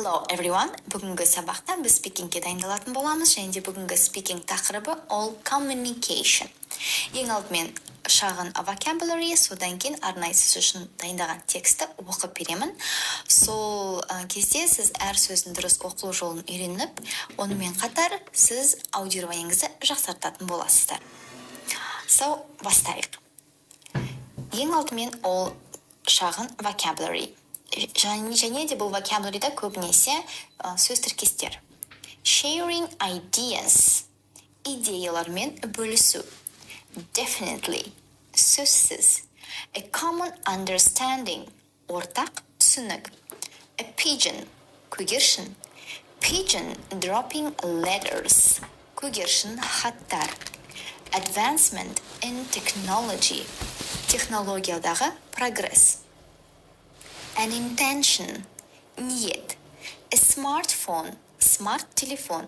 Hello everyone. Бүгінгі сабақта біз спикингке дайындалатын боламыз, және де бүгінгі спикинг тақырыбы all communication. Ең алдымен шағын vocabulary, содан кейін арнайы сіз үшін дайындаған тексті оқып беремін. Сол кезде сіз әр сөздің дұрыс оқылу жолын үйреніп, онымен қатар сіз аудированиеңізді жақсартатын боласыздар. Бастайық. Ең алдымен ол шағын vocabulary. Және де бұл vocabulary'да көбінесе сөз тіркестер. Sharing ideas, идеялармен бөлісу. Definitely, сөзсіз. A common understanding, ортақ түсінік. A pigeon, көгершін. Pigeon dropping letters, көгершін хаттар. Advancement in technology, технологиядағы прогресс. An intention, ниет. A smartphone, smart телефон.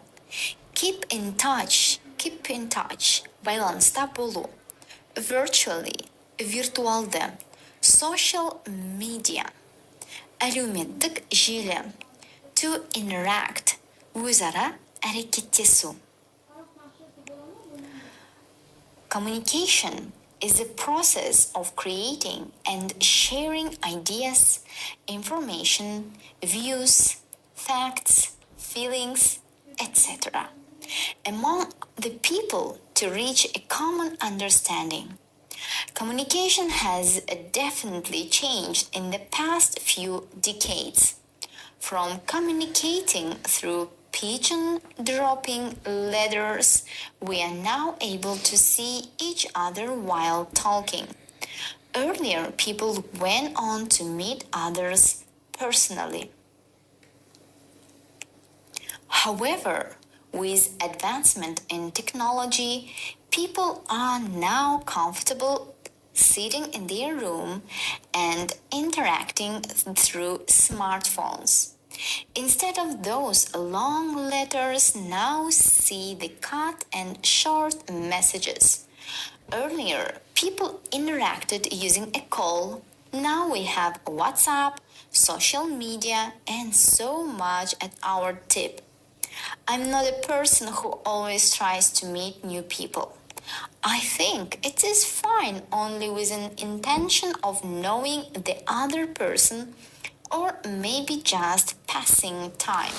Keep in touch, байланыста болу. Virtually, виртуалды. Social media, әлеуметтік желі. To interact, өзара әрекеттесу. Communication is the process of creating and sharing ideas, information, views, facts, feelings, etc. among the people to reach a common understanding. Communication has definitely changed in the past few decades. From communicating through pigeon dropping letters, we are now able to see each other while talking. Earlier, people went on to meet others personally. However, with advancement in technology, people are now comfortable sitting in their room and interacting through smartphones. Instead of those long letters, now see the cut and short messages. Earlier, people interacted using a call. Now we have WhatsApp, social media, and so much at our tip. I'm not a person who always tries to meet new people. I think it is fine only with an intention of knowing the other person, or maybe just passing time.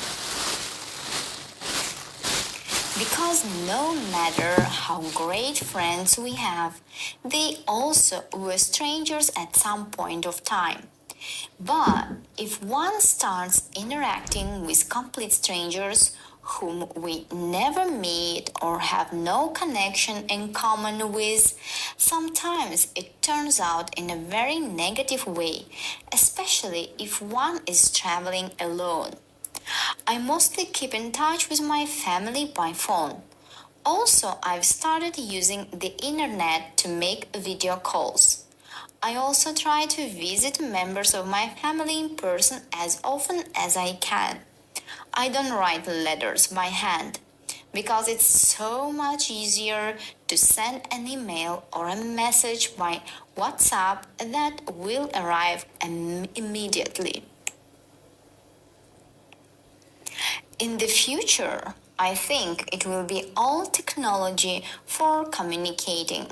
Because no matter how great friends we have, they also were strangers at some point of time. But if one starts interacting with complete strangers whom we never meet or have no connection in common with, sometimes it turns out in a very negative way, especially if one is traveling alone. I mostly keep in touch with my family by phone. Also, I've started using the internet to make video calls. I also try to visit members of my family in person as often as I can. I don't write letters by hand because it's so much easier to send an email or a message by WhatsApp that will arrive immediately. In the future, I think it will be all technology for communicating.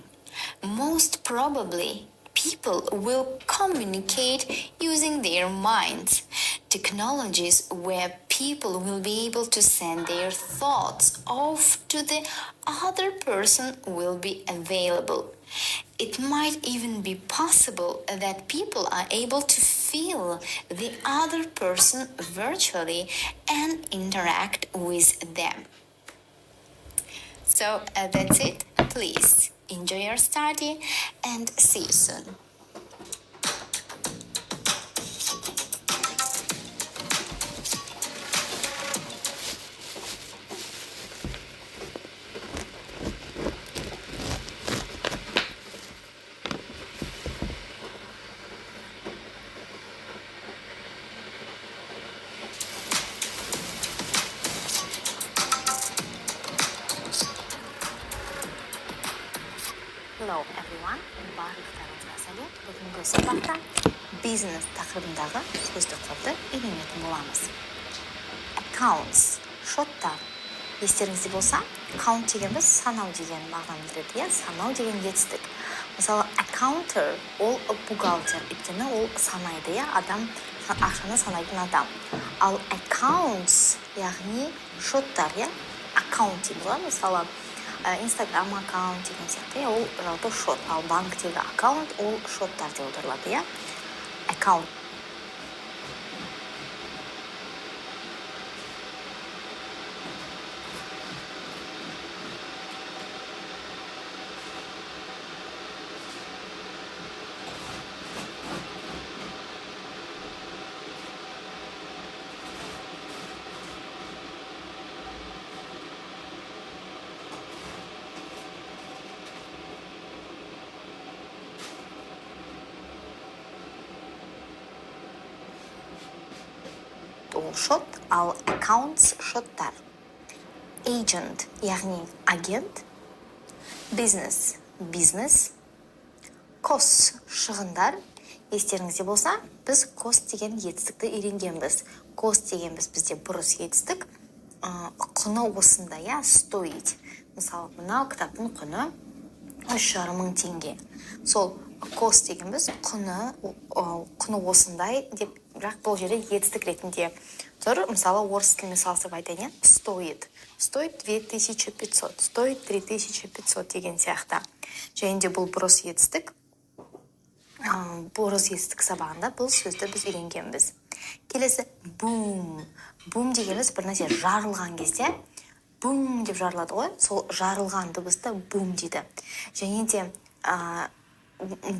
Most probably, people will communicate using their minds. Technologies where people will be able to send their thoughts off to the other person will be available. It might even be possible that people are able to feel the other person virtually and interact with them. So that's it. Please enjoy your study and see you soon. Hello everyone, барлықтарыңызға сәлем. Бүгінгі сабақта бизнес тақырыбындағы сөздіктерді үйренетін боламыз. accounts, шоттар. Естеріңізде болса, count дегеніміз санау деген мағынаны білдіреді, иә, санау деген жетістік. Мысалы, accounter ол бухгалтер, өйткені ол санайды, иә, адам ақшаны санайтын адам. Ал accounts, яғни шоттар, иә, аккаунт дейді ғой, мысалы, Instagram аккаунт деген сияқты, ол жалпы шот, ал банктегі аккаунт ол шоттар деп отырылады, иә, аккаунт. Ол шот, ал accounts шоттар. Agent, яғни агент. Business, бизнес. Cost, шығындар. Естеріңізде болса, біз cost деген жетістікті үйренгенбіз. Cost дегенбіз бізде бұрыс жетістік. Құны осында, я, стоит. Мысалы, мынау кітаптың құны 3,5 теңге. Сол cost дегенбіз құны осындай деп, бірақ бұл жерде жетістік ретінде тұр. Мысалы, орыс тілімен салыстырып айтайын, стоит 2500, стоит 3500 деген сияқты. Және де бұл бұрыс жетістік. Бұрыс жетістік сабағында бұл сөзді біз үйренгенбіз. Келесі boom. Boom дегеніміз бір нәрсе жарылған кезде boom деп жарылады ғой. Сол жарылған дыбысты boom дейді. Және де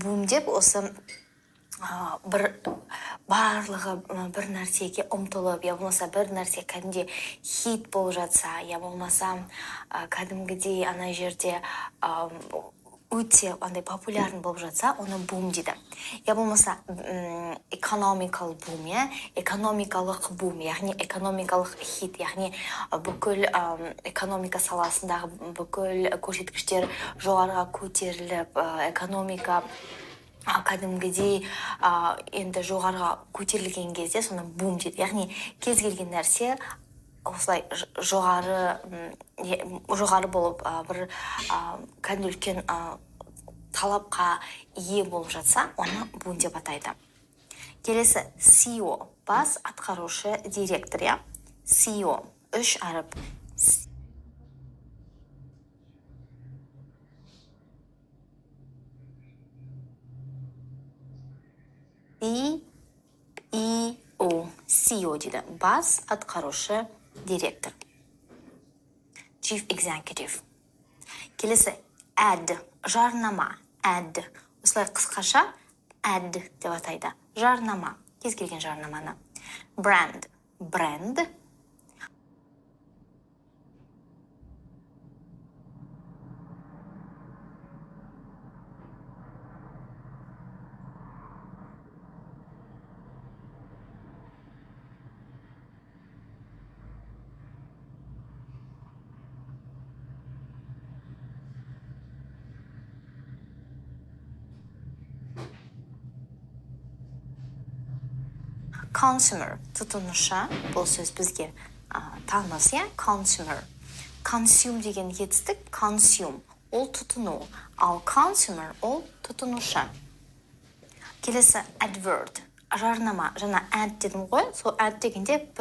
boom деп осы барлығы бір нәрсеге ұмтылып, я болмаса бір нәрсе кәдімде хит болып жатса, я болмаса кәдімгідей ана жерде өте андай популярны болып жатса, оны boom дейді. Я болмаса economical boom, экономикалық boom, яғни экономикалық хит, яғни бүкіл экономика саласындағы бүкіл көрсеткіштер жоғарыға көтеріліп, экономика кәдімгідей енді жоғарыға көтерілген кезде соны boom дейді. Яғни кез келген нәрсе осылай жоғары болып бір кәдімгі үлкен талапқа ие болып жатса, оны boom деп атайды. Келесі CEO, бас атқарушы директор, я? CEO, 3 әріп. CEO дейді. Бас атқарушы директор. Chief Executive. Келесі ad, жарнама. Ad. Осылай қысқаша ad деп атайды. Жарнама. Кез келген жарнаманы. Brand. Бренд. Consumer, тұтынушы, бұл сөз бізге таныс, я? Consumer. Consume деген жетістік, consume, ол тұтыну, ал consumer, ол тұтынушы. Келесі advert, жарнама, жаңа ad дедім ғой, сол ad дегенде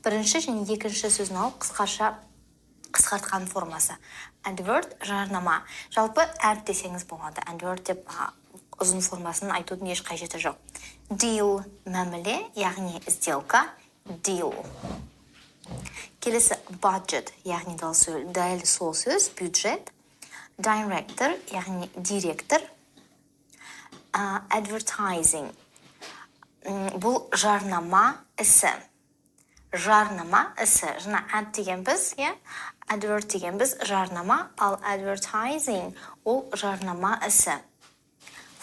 бірінші және екінші сөзін алып қысқартқан формасы. Advert, жарнама. Жалпы ad десеңіз болады, advert деп ұзын формасын айтудың еш қажеті жоқ. Deal, мәміле, яғни сделка, deal. Келесі budget, яғни дәл сол сөз, бюджет. Director, яғни директор. Advertising, бұл жарнама ісі. Жарнама ісі. Жаңа ad деген біз, advert деген біз жарнама, ал advertising ол жарнама ісі.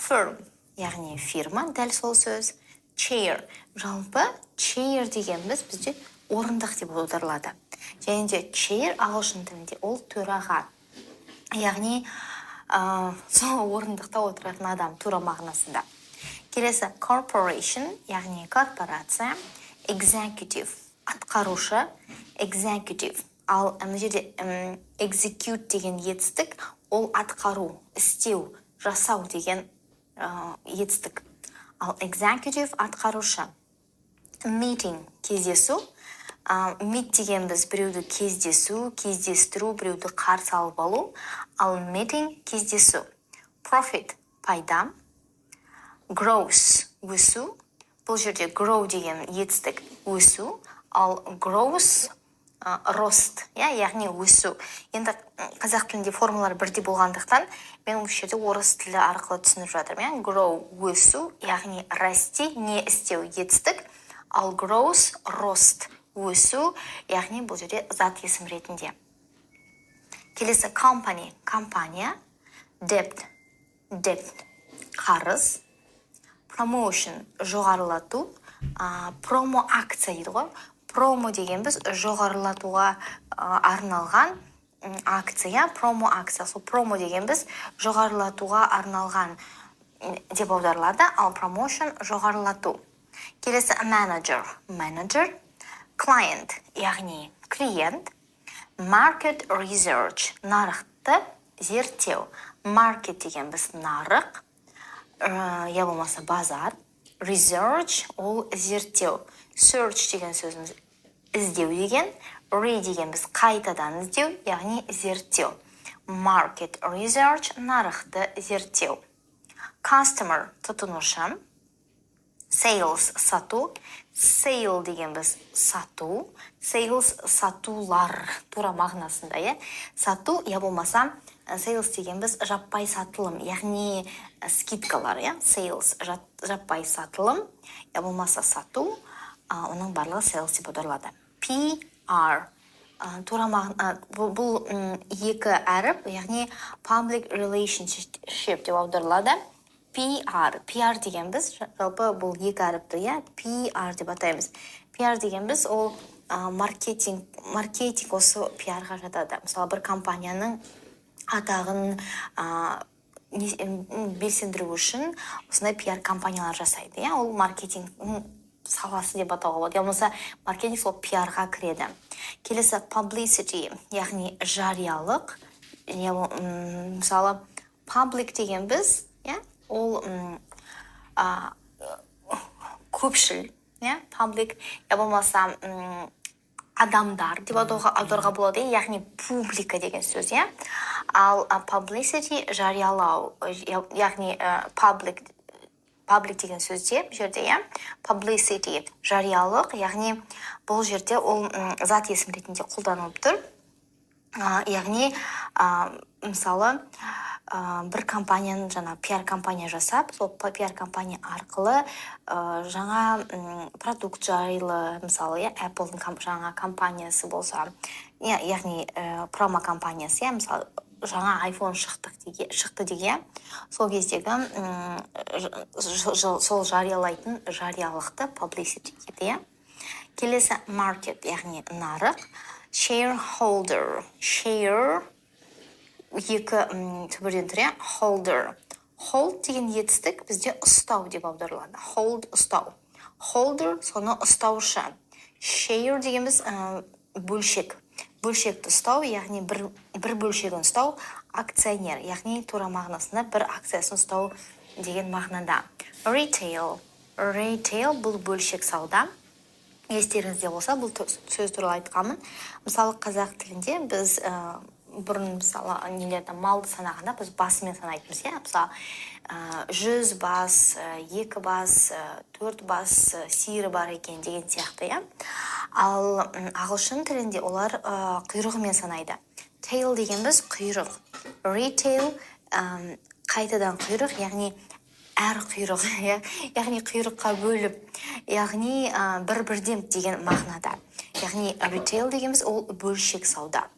Firm, яғни фирма, дәл сол сөз. Chair, жалпы chair деген бізде орындық деп аударылады. Және де chair ағылшын тілінде ол төраға. Яғни сол орындықта отыратын адам тура мағынасында. Келесі corporation, яғни корпорация. Executive, атқарушы, executive. Ал мына жерде execute деген етістік, ол атқару, істеу, жасау деген етістік. Ал executive атқарушы. Meeting кездесу. Meet деген біз біреуді кездесу, кездестіру, біреуді қарсы алып алу. Ал meeting кездесу. Profit пайда. Growth өсу. Бұл жерде grow деген етістік өсу. Ал growth рост, яғни өсу. Енді қазақ тілінде формулалар бірдей болғандықтан мен осы жерде орыс тілі арқылы түсініп жатырмын. Grow өсу, яғни расти, не істеу етістік. Ал growth рост, өсу, яғни бұл жерде зат есім ретінде. Келесі company, компания. Debt, қарыз. Promotion, жоғарылату. Промо акция дейді ғой. Промо деген біз жоғарылатуға арналған акция, промо акция. Сол промо деген біз жоғарылатуға арналған деп аударылады, ал promotion жоғарылату. Келесі менеджер. Client, яғни клиент. Market research, нарықты зерттеу. Market деген біз нарық, я болмаса базар. Research, ол зерттеу. Search деген сөзіміз іздеу деген. Деген біз қайтадан іздеу, яғни зерттеу. Market research, нарықты зерттеу. Customer, тұтынушы. Sales, сату. Sale деген біз сату. Sales, сатулар, тура мағынасында, сату, я болмаса sales деген біз жаппай сатылым, яғни скидкалар, Sales, жаппай сатылым, я болмаса сату, оның барлығы sales деп аударылады. PR, тура мағына, бұл екі әріп, яғни public relationship деп аударылады. PR деген біз, жалпы бұл екі әріпті, PR деп атаймыз. PR деген біз, ол маркетинг осы PR-ға жатады. Мысалы, бір компанияның атағын белсендіру үшін осындай PR компаниялар жасайды. Ол маркетинг саласы деп атауға болады. Яғни маркетинг сол PR-ға кіреді. Келесі publicity, яғни жариялық. Мысалы, public деген біз, ол көпшіл, public, я болмаса адамдар деп аударуға болады, яғни публика деген сөз, Ал publicity жариялау, яғни public деген сөзде, жерде, publicity жариялық, яғни бұл жерде ол зат есім ретінде қолданылып тұр. Яғни, мысалы, бір компанияның PR компания жасап, сол PR компания арқылы жаңа продукт жайлы, мысалы, Apple'ның жаңа компаниясы болса, яғни промо компаниясы, мысалы, жаңа iPhone шықты деген, сол кездегі сол жариялайтын жариялықты publicity дейді. Келесі market, яғни нарық. Shareholder, share, екі түбірден тұр, holder. Hold деген етістік бізде ұстау деп аударылады. Hold, ұстау. Holder, соны ұстаушы. Share деген біз бөлшек. Бөлшекті ұстау, яғни бір бөлшегін ұстау, акционер, яғни тура мағынасында бір акциясын ұстау деген мағынада. Retail бұл бөлшек сауда. Естеріңізде болса, бұл сөз туралы айтқанмын. Мысалы, қазақ тілінде біз бұрын, мысалы, малды санағанда біз басымен санайтымыз, мысалы, 100 бас, 2 бас, 4 бас сиыры бар екен деген сияқты, Ал ағылшын тілінде олар құйрығымен санайды. Tail деген біз құйрық. Retail қайтадан құйрық, яғни әр құйрық, яғни құйрыққа бөліп, яғни бір-бірден деген мағынада. Яғни retail деген біз ол бөлшек сауда.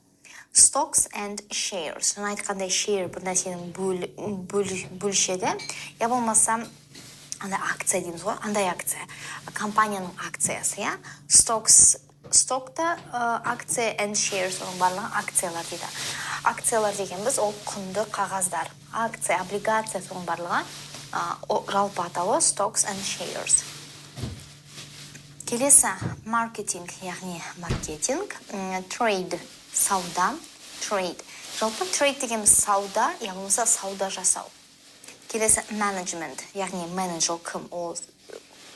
Stocks and shares. Жаңа айтқандай share бір нәрсенің бөлшегі, я болмаса акция дейміз ғой, андай акция. Компанияның акциясы, Stockта акция and shares, оның барлығы акциялар дейді. Акциялар деген біз ол құнды қағаздар. Акция, облигация, соның барлығы жалпы атауы stocks and shares. Келесі маркетинг, яғни маркетинг, трейд, сауда, трейд. Жалпы трейд дегеніміз сауда, яғни сауда жасау. Келесі менеджмент, яғни менеджер кім, ол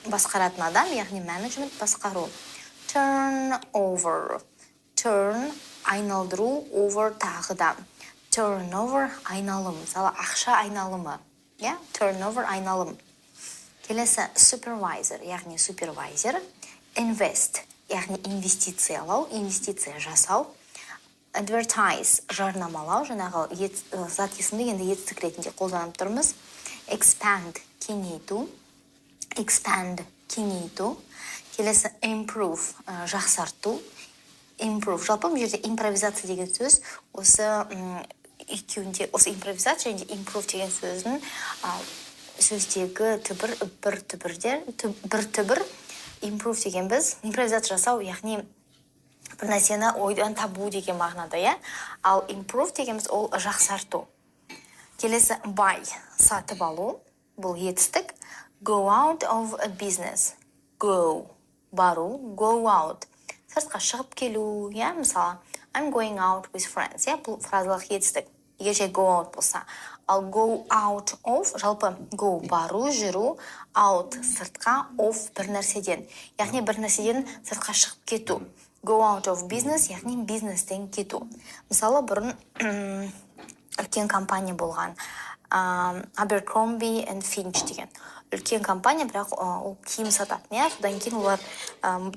басқаратын адам, яғни менеджмент басқару. Turn over, turn айналдыру, over тағыда. Turn over айналым, мысалы ақша айналымы. Turn over айналым. Келесі supervisor, яғни супервайзер. Invest, яғни инвестициялау, инвестиция жасау. Advertise, жарнамалау, жаңағы зат есімді енді етістік ретінде қолданып тұрмыз. Expand, кеңейту. Expand, кеңейту. Келесі improve, жақсарту. Improve, жалпы бұл жерде импровизация деген сөз, осы екеуінде, осы импровизация және improve деген сөздің сөздегі түбір, бір түбір, improve деген біз импровизация жасау, яғни бір нәрсені ойдан табу деген мағынада, ал improve дегеніміз ол жақсарту. Келесі buy, сатып алу, бұл етістік. Go out of a business, go, бару, go out, сыртқа шығып келу, мысалы, I'm going out with friends, бұл фразалық етістік. Егер жай go out болса, ал go out of, жалпы go бару, жүру, out сыртқа, of бір нәрседен. Яғни бір нәрседен сыртқа шығып кету. Go out of business, яғни бизнестен кету. Мысалы, бұрын үлкен компания болған. Abercrombie and Finch деген. Үлкен компания, бірақ ол киім сататын. Содан кейін олар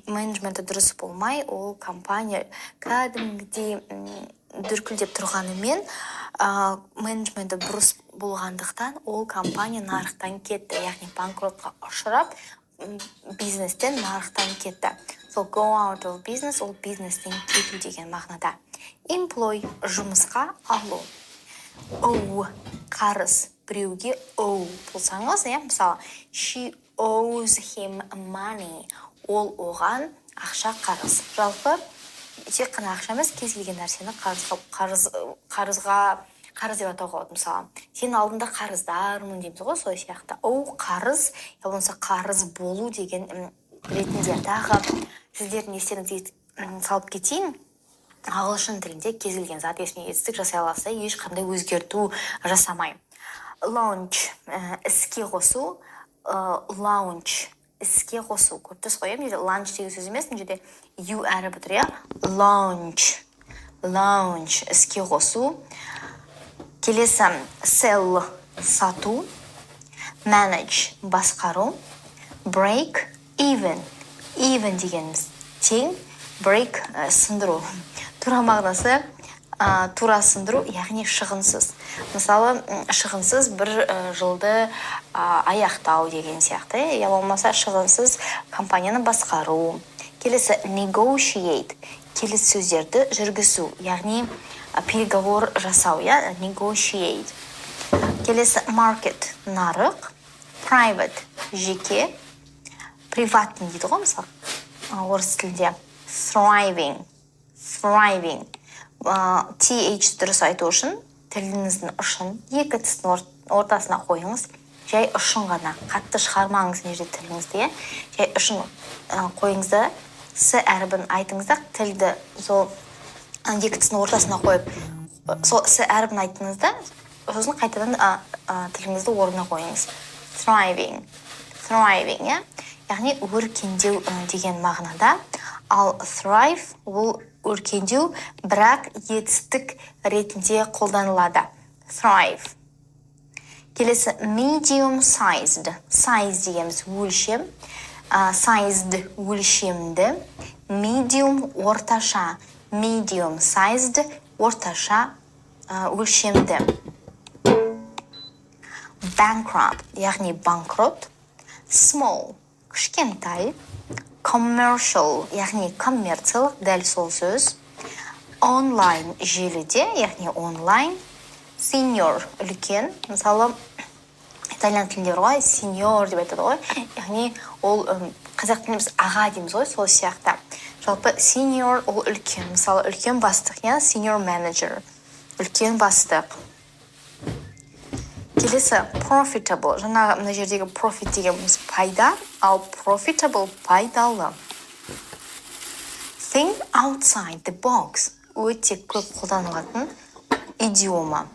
менеджменті дұрыс болмай, ол компания кәдімгідей дүркілдеп тұрғанымен, менеджменті бұрыс болғандықтан ол компания нарықтан кетті, яғни банкротқа ұшырап, бизнестен нарықтан кетті. So go out of business, ол бизнестен кету деген мағынада. Employ, жұмысқа алу. Owe, қарыз, біреуге owe болсаңыз, мысалы, she owes him money, ол оған ақша қарыз. Жалпы, тек қана ақша емес, кез келген нәрсені қарыз деп атауға болады. Мысалы, сен алдында қарыздармын дейміз ғой, сол сияқты. Оу, қарыз, я болмаса қарыз болу деген ретінде. Тағы сіздердің естеріңізге салып кетейін. Ағылшын тілінде кез келген зат есіне етістік жасай аласа, ешқандай өзгерту жасамай. Launch, іске қосу, launch, іске қосу. Көптес қойым, launch деген сөз емес, жерде you әрі бітір, launch, іске қосу. Келесі sell, сату, manage, басқару, break, even дегеніміз тең, break, сындыру. Тура мағынасы, тура сындыру, яғни шығынсыз. Мысалы, шығынсыз бір жылды аяқтау деген сияқты, я болмаса шығынсыз компанияны басқару. Келесі negotiate, келіссөздерді жүргізу, яғни переговор жасау, negotiate. Келесі market, нарық, private, жеке, приватный дейді ғой, мысалы, орыс тілінде, thriving, TH дұрыс айту үшін тіліңіздің ұшын екі тістің ортасына қойыңыз. Жай ұшын ғана, қатты шығармаңыз не жерде тіліңізді, жай ұшын қойыңызда, с әрібін айтыңызда, тілді сол екі тістің ортасына қойып, сол с әрібін айтыңызда, сосын қайтадан тіліңізді орнына қойыңыз. Thriving, яғни өркендеу деген мағынада, ал thrive ол өркендеу, бірақ етістік ретінде қолданылады. Thrive. Келесі medium sized. Size дегеніміз өлшем. Sized өлшемді. Medium орташа. Medium sized орташа өлшемді. Bankrupt, яғни банкрот. Small, кішкентай. Commercial, яғни коммерциялық, дәл сол сөз. Online, желіде, яғни онлайн. Senior, үлкен. Мысалы, итальян тілінде бар ғой, senior деп айтады ғой. Яғни ол қазақ тілінде біз аға дейміз ғой, сол сияқты. Жалпы senior ол үлкен. Мысалы, үлкен бастық, senior manager, үлкен бастық. Келесі profitable, жаңағы мына жердегі profit дегеніміз пайда, ал profitable пайдалы. Think outside the box. Өте көп қолданылатын идиома.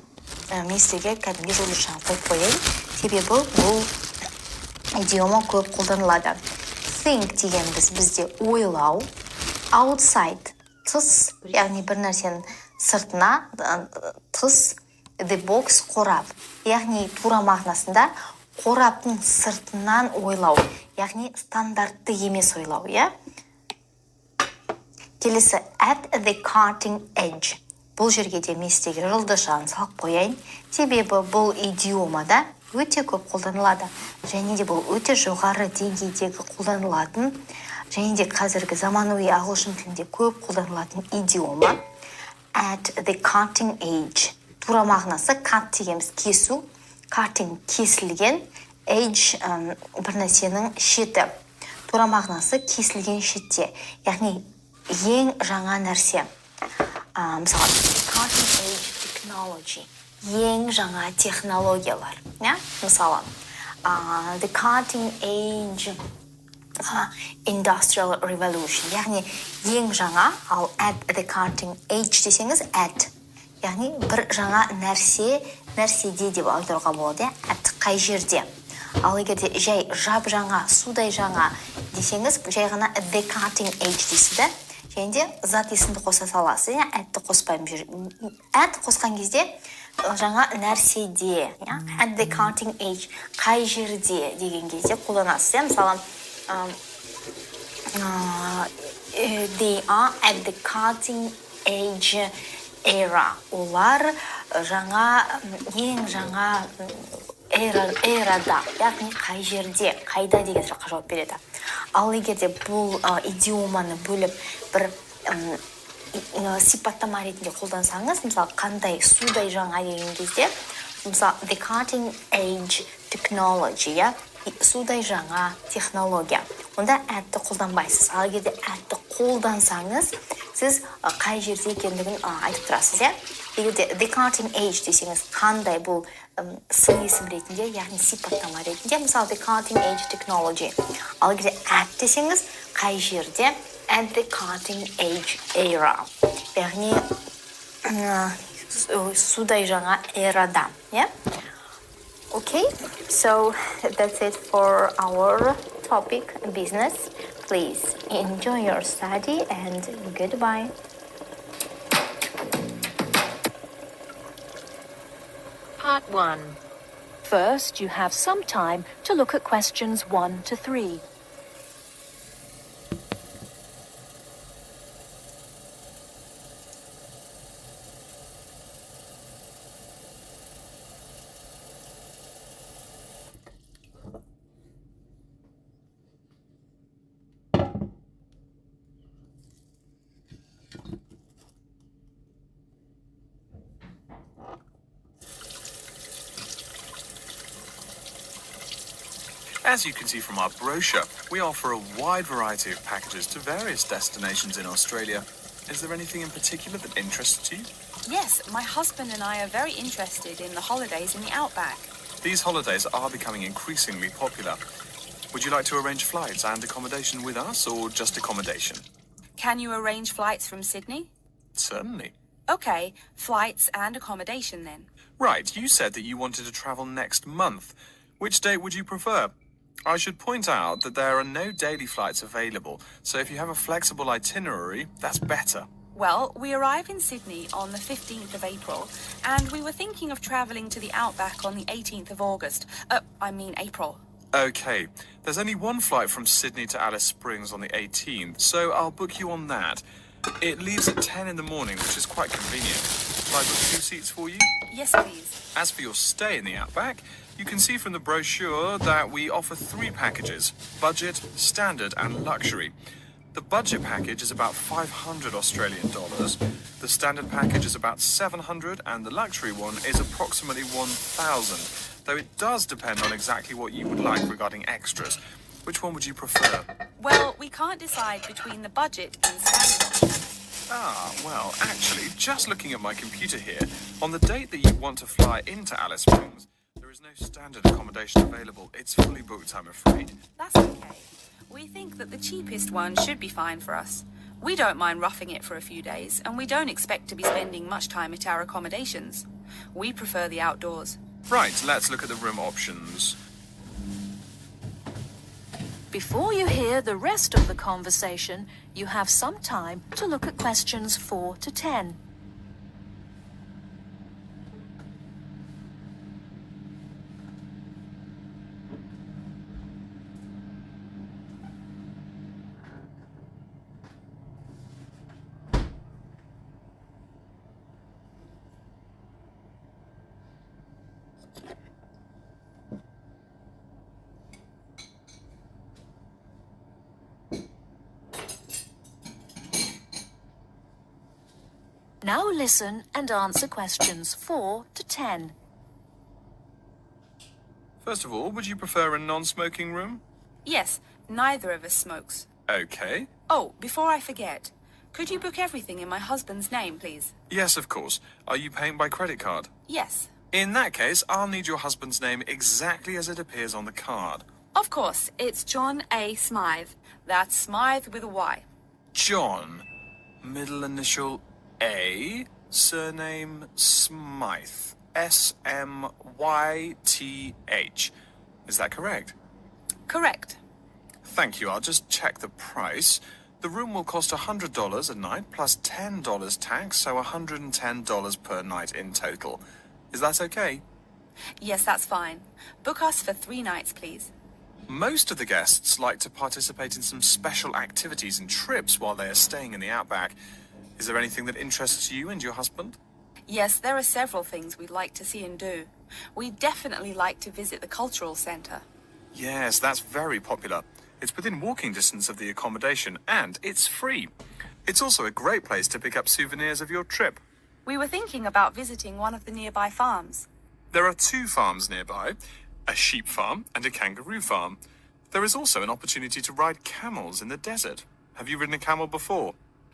Мен сізге кәдімгі жұлдызшаны қойып қояйын. Себебі бұл идиома көп қолданылады. Think дегеніміз бізде ойлау. Outside тыс, яғни бір нәрсенің сыртына, тыс, the box қорап. Яғни тура мағынасында қораптың сыртынан ойлау. Яғни стандартты емес ойлау, иә? Келесі at the cutting edge. Бұл жерге де мен сіздерге жұлдызшаны салып қояйын. Себебі бұл идиомада өте көп қолданылады. Және де бұл өте жоғары деңгейдегі қолданылатын, және де қазіргі заманауи ағылшын тілінде көп қолданылатын идиома. At the cutting edge. Тура мағынасы cut дегеніміз кесу, cutting кесілген, edge бір нәрсенің шеті. Тура мағынасы кесілген шетте. Яғни ең жаңа нәрсе. Мысалы, cutting edge technology. Ең жаңа технологиялар. Мысалы, the cutting edge industrial revolution. Яғни ең жаңа, ал at the cutting edge десеңіз at. Яғни бір жаңа нәрседе деп аударуға болады. At қай жерде. Ал егерде жай жап жаңа, судай жаңа десеңіз, жай ғана the cutting edge дейсіз. Және де зат есімді қоса саласыз. Атты қоспаймын жүр. At қосқан кезде жаңа нәрседе. At the cutting edge. Қай жерде деген кезде қолданасыз. Мысалы, they are at the cutting edge era. Олар ең жаңа эрада. Яғни қай жерде, қайда деген сұраққа жауап береді. Ал егерде бұл идиоманы бөліп бір сипаттама ретінде қолдансаңыз, мысалы, қандай судай жаңа деген кезде, мысалы, the cutting edge technology, судай жаңа технология. Онда атты қолданбайсыз. Ал егерде атты қолдансаңыз, сіз қай жерде екендігін айтып тұрасыз, Егерде the cutting edge десеңіз, қандай бұл сын есім ретінде, яғни сипаттама ретінде, мысалы, the cutting edge technology. Ал егерде at десеңіз, қай жерде at the cutting edge era. Яғни судай жаңа эрада. Okay, so that's it for our topic, business. Please enjoy your study and goodbye. Part 1. First, you have some time to look at questions 1 to 3. As you can see from our brochure, we offer a wide variety of packages to various destinations in Australia. Is there anything in particular that interests you? Yes, my husband and I are very interested in the holidays in the outback. These holidays are becoming increasingly popular. Would you like to arrange flights and accommodation with us, or just accommodation? Can you arrange flights from Sydney? Certainly. Okay, flights and accommodation then. Right, you said that you wanted to travel next month. Which date would you prefer? I should point out that there are no daily flights available, so if you have a flexible itinerary, that's better. Well, we arrive in Sydney on the 15th of April, and we were thinking of travelling to the outback on the 18th of August. April. Okay, there's only one flight from Sydney to Alice Springs on the 18th, so I'll book you on that. It leaves at 10 in the morning, which is quite convenient. Shall I book 2 seats for you? Yes, please. As for your stay in the outback, you can see from the brochure that we offer 3 packages: budget, standard and luxury. The budget package is about 500 Australian dollars, the standard package is about 700, and the luxury one is approximately 1,000, though it does depend on exactly what you would like regarding extras. Which one would you prefer? Well, we can't decide between the budget and standard option. Well, actually, just looking at my computer here, on the date that you want to fly into Alice Springs, there is no standard accommodation available. It's fully booked, I'm afraid. That's okay. We think that the cheapest one should be fine for us. We don't mind roughing it for a few days, and we don't expect to be spending much time at our accommodations. We prefer the outdoors. Right, let's look at the room options. Before you hear the rest of the conversation, you have some time to look at questions 4 to 10. Now listen and answer questions 4 to 10. First of all, would you prefer a non-smoking room? Yes, neither of us smokes. Okay. Oh, before I forget, could you book everything in my husband's name, please? Yes, of course. Are you paying by credit card? Yes. In that case, I'll need your husband's name exactly as it appears on the card. Of course, it's John A. Smythe. That's Smythe with a Y. John, middle initial A, surname Smythe. S-M-Y-T-H. Is that correct? Correct. Thank you. I'll just check the price. The room will cost $100 a night plus $10 tax, so $110 per night in total. Is that okay? Yes, that's fine. Book us for 3 nights, please. Most of the guests like to participate in some special activities and trips while they are staying in the outback. Is there anything that interests you and your husband? Yes, there are several things we'd like to see and do. We'd definitely like to visit the cultural centre. Yes, that's very popular. It's within walking distance of the accommodation and it's free. It's also a great place to pick up souvenirs of your trip. We were thinking about visiting one of the nearby farms. There are 2 farms nearby, a sheep farm and a kangaroo farm. There is also an opportunity to ride camels in the desert. Have you ridden a camel before?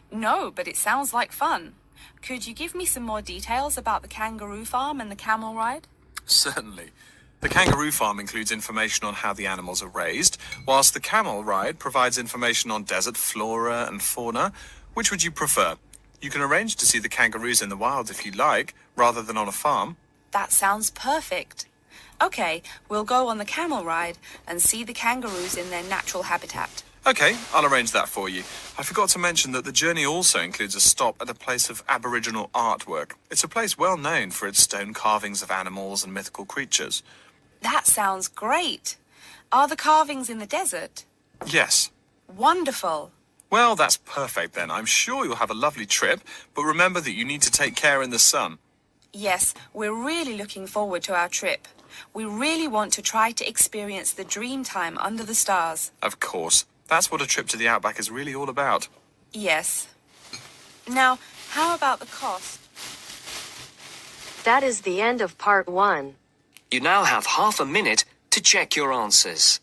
No, but it sounds like fun. Could you give me some more details about the kangaroo farm and the camel ride? Certainly. The kangaroo farm includes information on how the animals are raised, whilst the camel ride provides information on desert flora and fauna. Which would you prefer? You can arrange to see the kangaroos in the wild if you like, rather than on a farm. That sounds perfect. Okay, we'll go on the camel ride and see the kangaroos in their natural habitat. Okay, I'll arrange that for you. I forgot to mention that the journey also includes a stop at a place of Aboriginal artwork. It's a place well known for its stone carvings of animals and mythical creatures. That sounds great. Are the carvings in the desert? Yes. Wonderful. Well, that's perfect then. I'm sure you'll have a lovely trip, but remember that you need to take care in the sun. Yes, we're really looking forward to our trip. We really want to try to experience the dream time under the stars. Of course. That's what a trip to the outback is really all about. Yes. Now, how about the cost? That is the end of part 1. You now have half a minute to check your answers.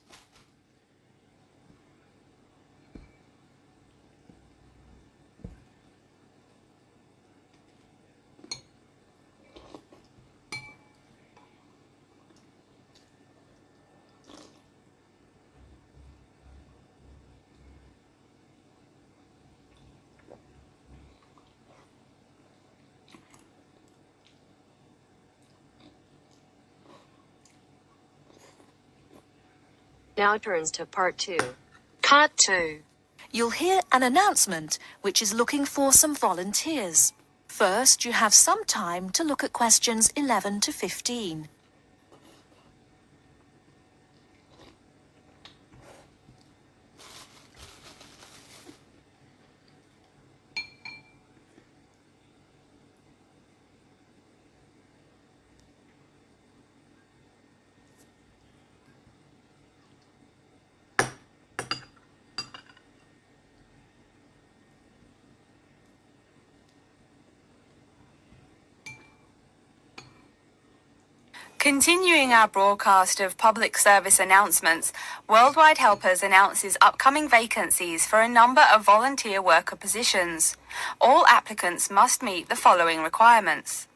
Now turns to part 2. Cut 2. You'll hear an announcement which is looking for some volunteers. First, you have some time to look at questions 11 to 15. Continuing our broadcast of public service announcements, Worldwide Helpers announces upcoming vacancies for a number of volunteer worker positions. All applicants must meet the following requirements.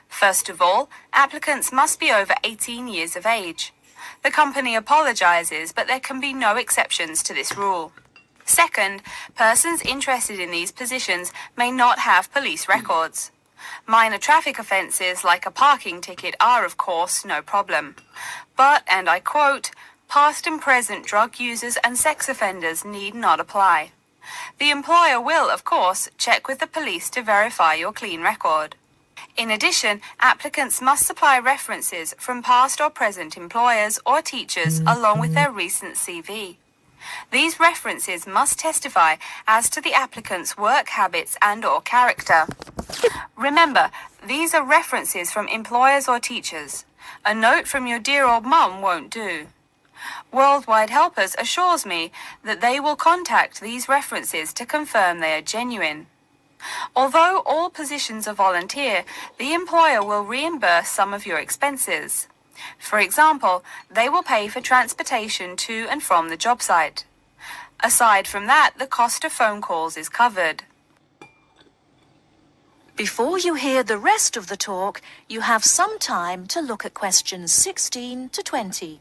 First of all, applicants must be over 18 years of age. The company apologizes, but there can be no exceptions to this rule. Second, persons interested in these positions may not have police records. Minor traffic offences like a parking ticket are, of course, no problem. But, and I quote, past and present drug users and sex offenders need not apply. The employer will, of course, check with the police to verify your clean record. In addition, applicants must supply references from past or present employers or teachers along with their recent CV. These references must testify as to the applicant's work habits and/or character. Remember, these are references from employers or teachers. A note from your dear old mum won't do. Worldwide Helpers assures me that they will contact these references to confirm they are genuine. Although all positions are volunteer, the employer will reimburse some of your expenses. For example, they will pay for transportation to and from the job site. Aside from that, the cost of phone calls is covered. Before you hear the rest of the talk, you have some time to look at questions 16 to 20.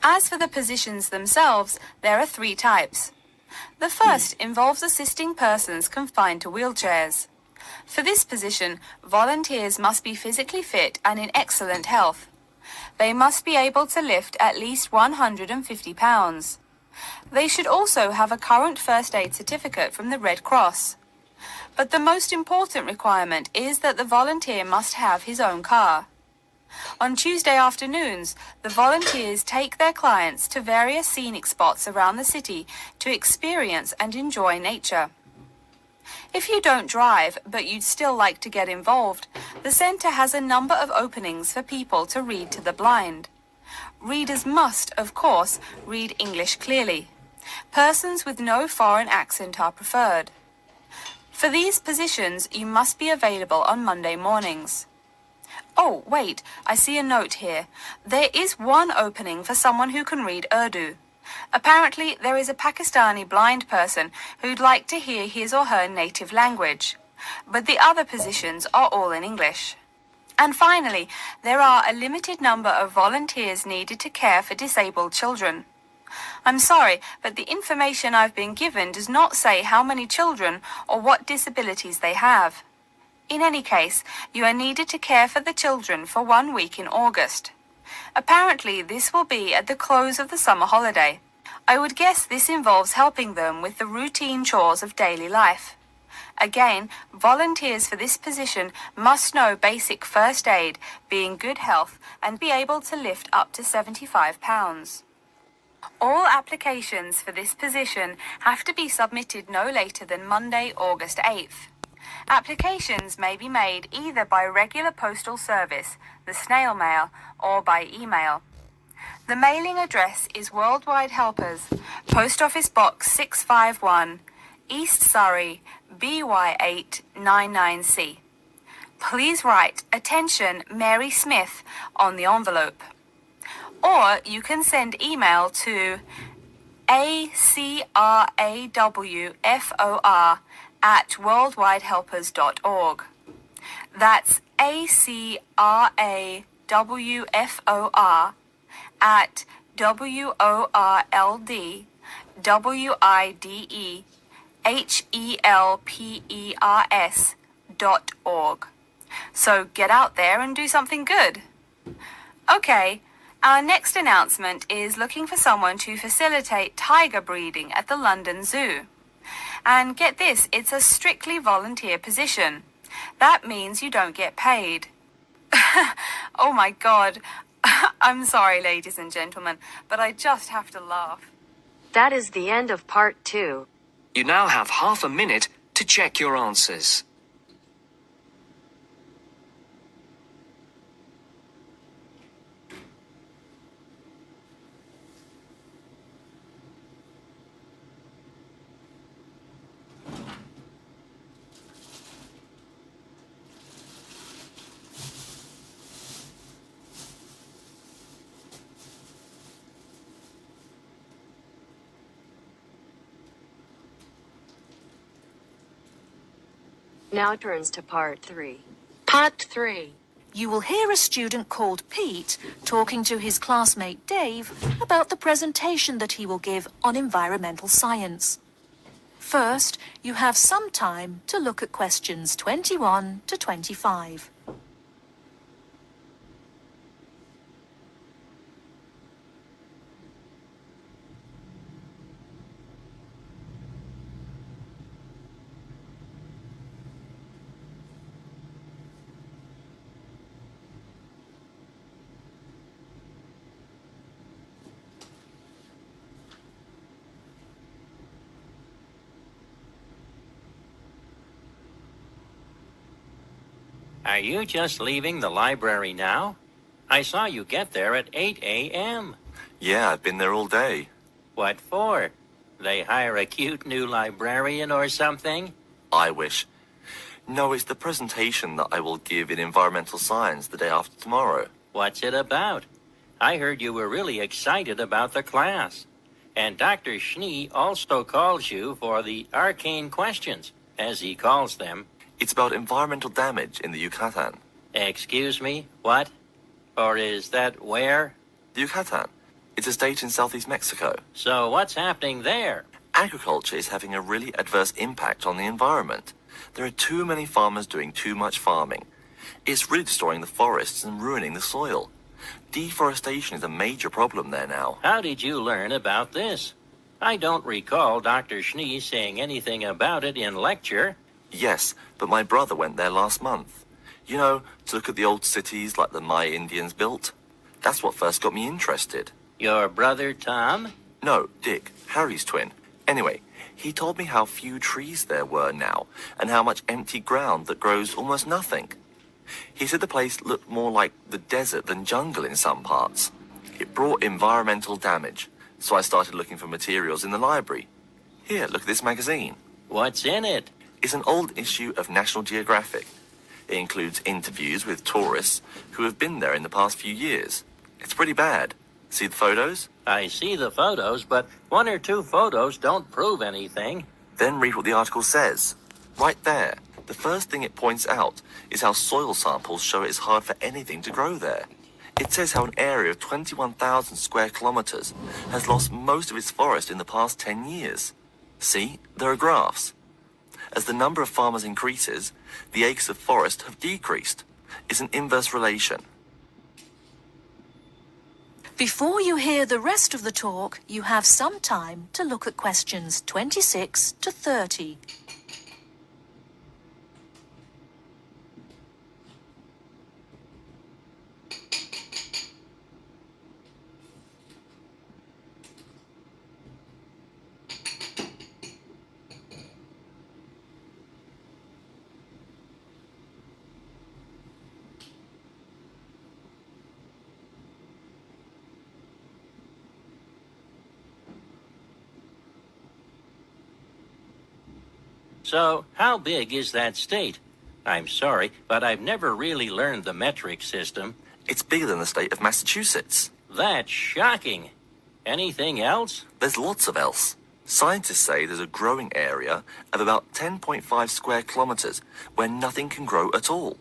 As for the positions themselves, there are 3 types. The first involves assisting persons confined to wheelchairs. For this position, volunteers must be physically fit and in excellent health. They must be able to lift at least 150 pounds. They should also have a current first aid certificate from the Red Cross. But the most important requirement is that the volunteer must have his own car. On Tuesday afternoons, the volunteers take their clients to various scenic spots around the city to experience and enjoy nature. If you don't drive, but you'd still like to get involved, the centre has a number of openings for people to read to the blind. Readers must, of course, read English clearly. Persons with no foreign accent are preferred. For these positions, you must be available on Monday mornings. Oh, wait, I see a note here. There is one opening for someone who can read Urdu. Apparently, there is a Pakistani blind person who'd like to hear his or her native language. But the other positions are all in English. And finally, there are a limited number of volunteers needed to care for disabled children. I'm sorry, but the information I've been given does not say how many children or what disabilities they have. In any case, you are needed to care for the children for 1 week in August. Apparently, this will be at the close of the summer holiday. I would guess this involves helping them with the routine chores of daily life. Again, volunteers for this position must know basic first aid, be in good health, and be able to lift up to 75 pounds. All applications for this position have to be submitted no later than Monday, August 8th. Applications may be made either by regular postal service, the snail mail, or by email. The mailing address is Worldwide Helpers, Post Office Box 651, East Surrey, BY8 99C. Please write "Attention Mary Smith" on the envelope. Or you can send email to acrawfor@worldwidehelpers.org. That's acrawfor@WORLDWIDEHELPERS.org. So get out there and do something good. Okay, our next announcement is looking for someone to facilitate tiger breeding at the London Zoo. And get this, it's a strictly volunteer position. That means you don't get paid. Oh my God. I'm sorry, ladies and gentlemen, but I just have to laugh. That is the end of part 2. You now have half a minute to check your answers. Now turns to part 3. Part 3. You will hear a student called Pete talking to his classmate Dave about the presentation that he will give on environmental science. First, you have some time to look at questions 21 to 25. Are you just leaving the library now? I saw you get there at 8 a.m. Yeah, I've been there all day. What for? They hire a cute new librarian or something? I wish. No, it's the presentation that I will give in environmental science the day after tomorrow. What's it about? I heard you were really excited about the class. And Dr. Schnee also calls you for the arcane questions, as he calls them. It's about environmental damage in the Yucatan. Excuse me, what? Or is that where? The Yucatan. It's a state in southeast Mexico. So what's happening there? Agriculture is having a really adverse impact on the environment. There are too many farmers doing too much farming. It's really destroying the forests and ruining the soil. Deforestation is a major problem there now. How did you learn about this? I don't recall Dr. Schnee saying anything about it in lecture. Yes, but my brother went there last month. You know, to look at the old cities like the Maya Indians built. That's what first got me interested. Your brother Tom? No, Dick, Harry's twin. Anyway, he told me how few trees there were now, and how much empty ground that grows almost nothing. He said the place looked more like the desert than jungle in some parts. It brought environmental damage, so I started looking for materials in the library. Here, look at this magazine. What's in it? It's an old issue of National Geographic. It includes interviews with tourists who have been there in the past few years. It's pretty bad. See the photos? I see the photos, but 1 or 2 photos don't prove anything. Then read what the article says. Right there, the first thing it points out is how soil samples show it's hard for anything to grow there. It says how an area of 21,000 square kilometers has lost most of its forest in the past 10 years. See, there are graphs. As the number of farmers increases, the acres of forest have decreased. It's an inverse relation. Before you hear the rest of the talk, you have some time to look at questions 26 to 30. So, how big is that state? I'm sorry, but I've never really learned the metric system. It's bigger than the state of Massachusetts. That's shocking. Anything else? There's lots of else. Scientists say there's a growing area of about 10.5 square kilometers where nothing can grow at all.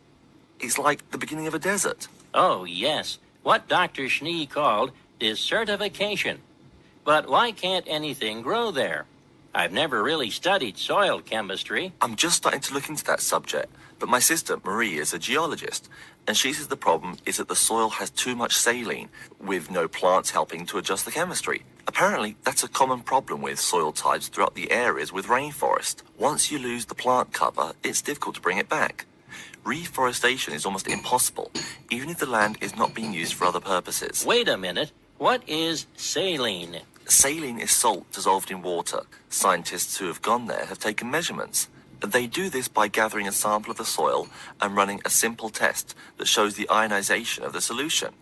It's like the beginning of a desert. Oh, yes. What Dr. Schnee called desertification. But why can't anything grow there? I've never really studied soil chemistry. I'm just starting to look into that subject, but my sister, Marie, is a geologist, and she says the problem is that the soil has too much saline, with no plants helping to adjust the chemistry. Apparently, that's a common problem with soil types throughout the areas with rainforest. Once you lose the plant cover, it's difficult to bring it back. Reforestation is almost impossible, even if the land is not being used for other purposes. Wait a minute. What is saline? Saline is salt dissolved in water. Scientists who have gone there have taken measurements. They do this by gathering a sample of the soil and running a simple test that shows the ionization of the solution.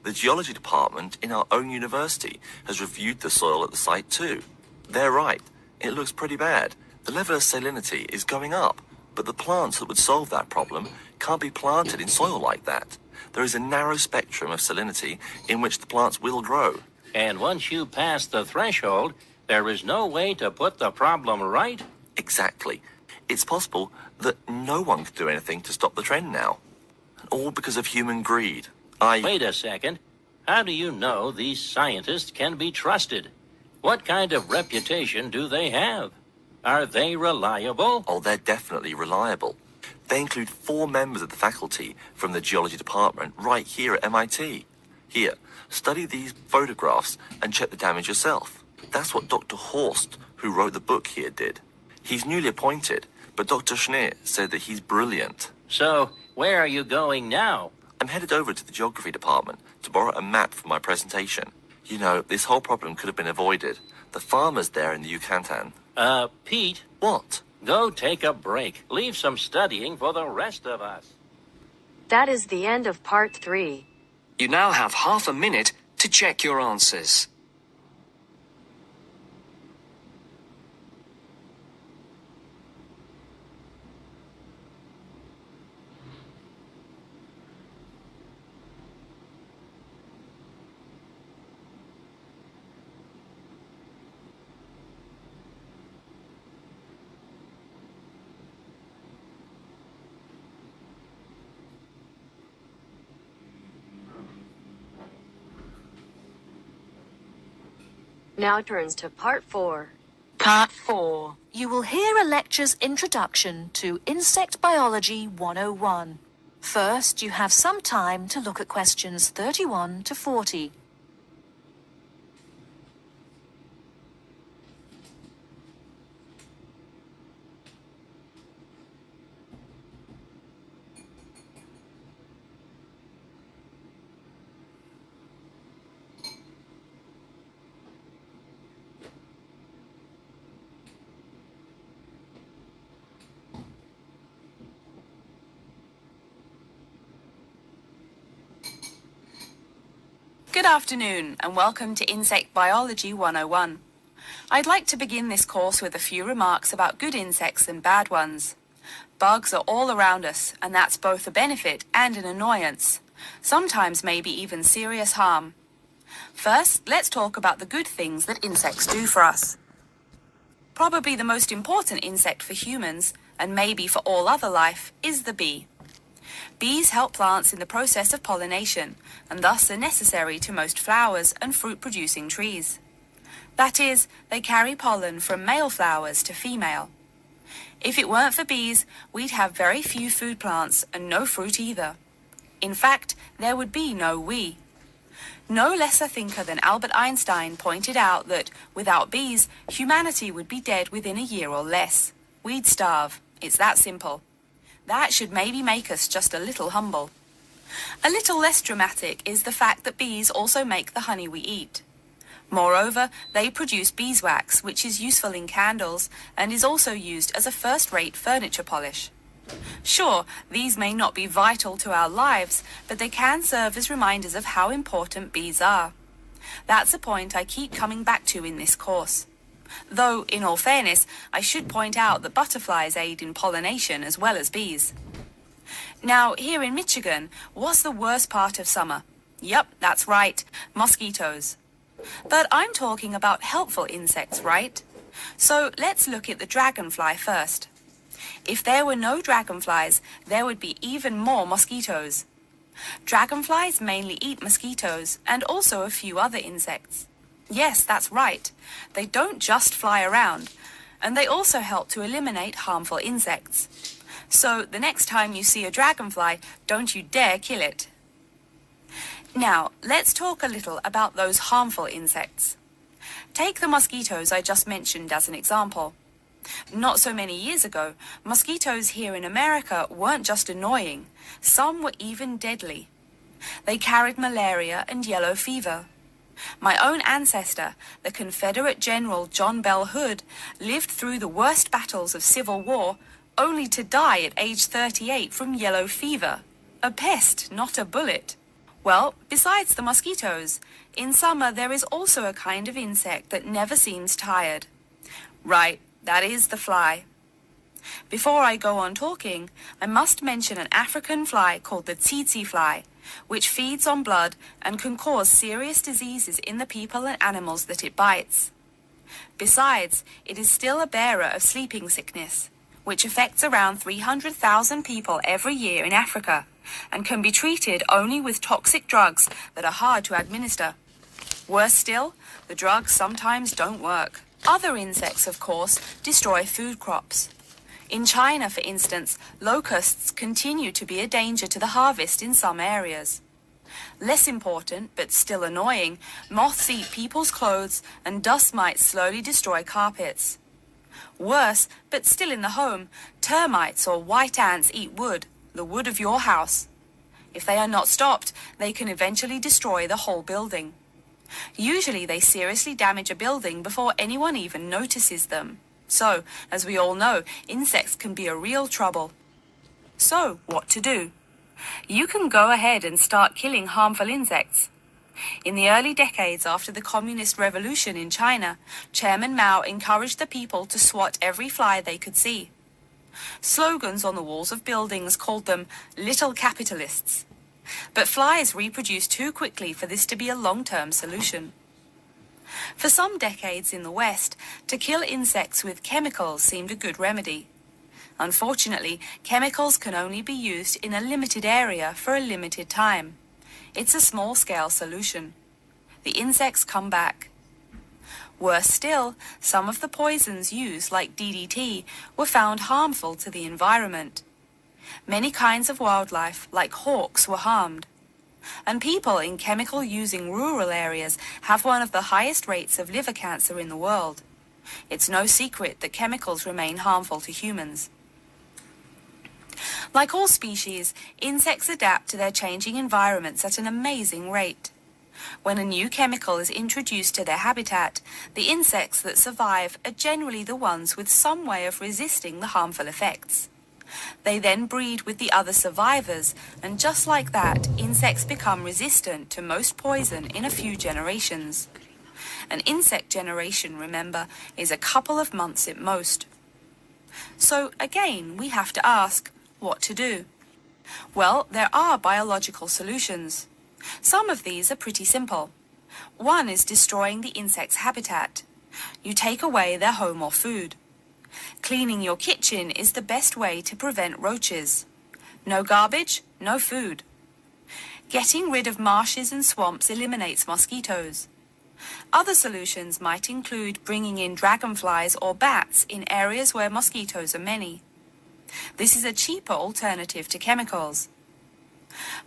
The geology department in our own university has reviewed the soil at the site too. They're right. It looks pretty bad. The level of salinity is going up, but the plants that would solve that problem can't be planted in soil like that. There is a narrow spectrum of salinity in which the plants will grow. And once you pass the threshold, there is no way to put the problem right? Exactly. It's possible that no one could do anything to stop the trend now. All because of human greed. Wait a second. How do you know these scientists can be trusted? What kind of reputation do they have? Are they reliable? Oh, they're definitely reliable. They include 4 members of the faculty from the geology department right here at MIT. Here, study these photographs and check the damage yourself. That's what Dr. Horst, who wrote the book here, did. He's newly appointed, but Dr. Schnee said that he's brilliant. So, where are you going now? I'm headed over to the geography department to borrow a map for my presentation. You know, this whole problem could have been avoided. The farmers there in the Yucatan. Pete, What? go take a break. Leave some studying for the rest of us. That is the end of part 3. You now have half a minute to check your answers. Now turns to part 4. Part 4. You will hear a lecture's introduction to Insect Biology 101. First, you have some time to look at questions 31 to 40. Good afternoon and welcome to Insect Biology 101. I'd like to begin this course with a few remarks about good insects and bad ones. Bugs are all around us, and that's both a benefit and an annoyance, sometimes maybe even serious harm. First, let's talk about the good things that insects do for us. Probably the most important insect for humans, and maybe for all other life, is the bee. Bees help plants in the process of pollination, and thus are necessary to most flowers and fruit-producing trees. That is, they carry pollen from male flowers to female. If it weren't for bees, we'd have very few food plants and no fruit either. In fact, there would be no we. No less a thinker than Albert Einstein pointed out that, without bees, humanity would be dead within a year or less. We'd starve. It's that simple. That should maybe make us just a little humble. A little less dramatic is the fact that bees also make the honey we eat. Moreover, they produce beeswax, which is useful in candles and is also used as a first-rate furniture polish. Sure, these may not be vital to our lives, but they can serve as reminders of how important bees are. That's a point I keep coming back to in this course. Though, in all fairness, I should point out that butterflies aid in pollination as well as bees. Now, here in Michigan, what's the worst part of summer? Yup, that's right, mosquitoes. But I'm talking about helpful insects, right? So let's look at the dragonfly first. If there were no dragonflies, there would be even more mosquitoes. Dragonflies mainly eat mosquitoes and also a few other insects. Yes, that's right. They don't just fly around, and they also help to eliminate harmful insects. So the next time you see a dragonfly, don't you dare kill it. Now, let's talk a little about those harmful insects. Take the mosquitoes I just mentioned as an example. Not so many years ago, mosquitoes here in America weren't just annoying, some were even deadly. They carried malaria and yellow fever. My own ancestor, the Confederate General John Bell Hood, lived through the worst battles of Civil War, only to die at age 38 from yellow fever. A pest, not a bullet. Well, besides the mosquitoes, in summer there is also a kind of insect that never seems tired. Right, that is the fly. Before I go on talking, I must mention an African fly called the tsetse fly, which feeds on blood and can cause serious diseases in the people and animals that it bites. Besides, it is still a bearer of sleeping sickness. which affects around 300,000 people every year in Africa and can be treated only with toxic drugs that are hard to administer. Worse still, the drugs sometimes don't work. Other insects, of course, destroy food crops. In China, for instance, locusts continue to be a danger to the harvest in some areas. Less important, but still annoying, moths eat people's clothes and dust mites slowly destroy carpets. Worse, but still in the home, termites or white ants eat wood, the wood of your house. If they are not stopped, they can eventually destroy the whole building. Usually they seriously damage a building before anyone even notices them. So, as we all know, insects can be a real trouble. So, what to do? You can go ahead and start killing harmful insects. In the early decades after the Communist Revolution in China, Chairman Mao encouraged the people to swat every fly they could see. Slogans on the walls of buildings called them little capitalists. But flies reproduce too quickly for this to be a long-term solution. For some decades in the West, to kill insects with chemicals seemed a good remedy. Unfortunately, chemicals can only be used in a limited area for a limited time. It's a small-scale solution. The insects come back. Worse still, some of the poisons used, like DDT, were found harmful to the environment. Many kinds of wildlife, like hawks, were harmed. And people in chemical-using rural areas have one of the highest rates of liver cancer in the world. It's no secret that chemicals remain harmful to humans. Like all species, insects adapt to their changing environments at an amazing rate. When a new chemical is introduced to their habitat, the insects that survive are generally the ones with some way of resisting the harmful effects. They then breed with the other survivors, and just like that, insects become resistant to most poison in a few generations. An insect generation, remember, is a couple of months at most. So again, we have to ask, what to do? Well, there are biological solutions. Some of these are pretty simple. One is destroying the insect's habitat. You take away their home or food. Cleaning your kitchen is the best way to prevent roaches. No garbage, no food. Getting rid of marshes and swamps eliminates mosquitoes. Other solutions might include bringing in dragonflies or bats in areas where mosquitoes are many. This is a cheaper alternative to chemicals.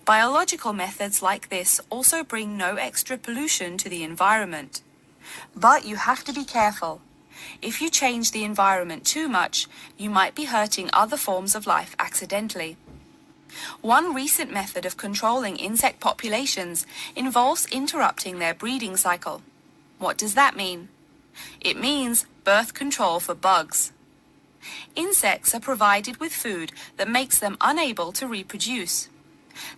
Biological methods like this also bring no extra pollution to the environment. But you have to be careful. If you change the environment too much, you might be hurting other forms of life accidentally. One recent method of controlling insect populations involves interrupting their breeding cycle. What does that mean? It means birth control for bugs. Insects are provided with food that makes them unable to reproduce.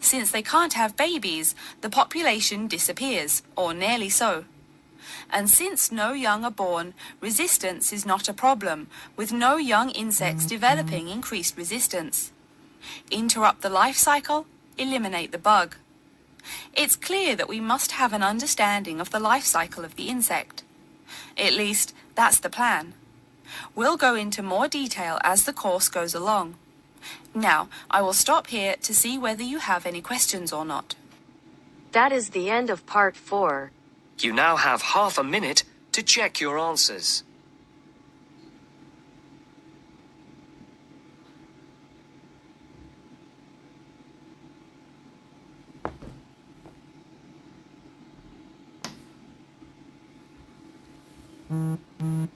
Since they can't have babies, the population disappears, or nearly so. And since no young are born, resistance is not a problem, with no young insects developing increased resistance. Interrupt the life cycle, eliminate the bug. It's clear that we must have an understanding of the life cycle of the insect. At least, that's the plan. We'll go into more detail as the course goes along. Now, I will stop here to see whether you have any questions or not. That is the end of part 4. You now have half a minute to check your answers. Mm-hmm.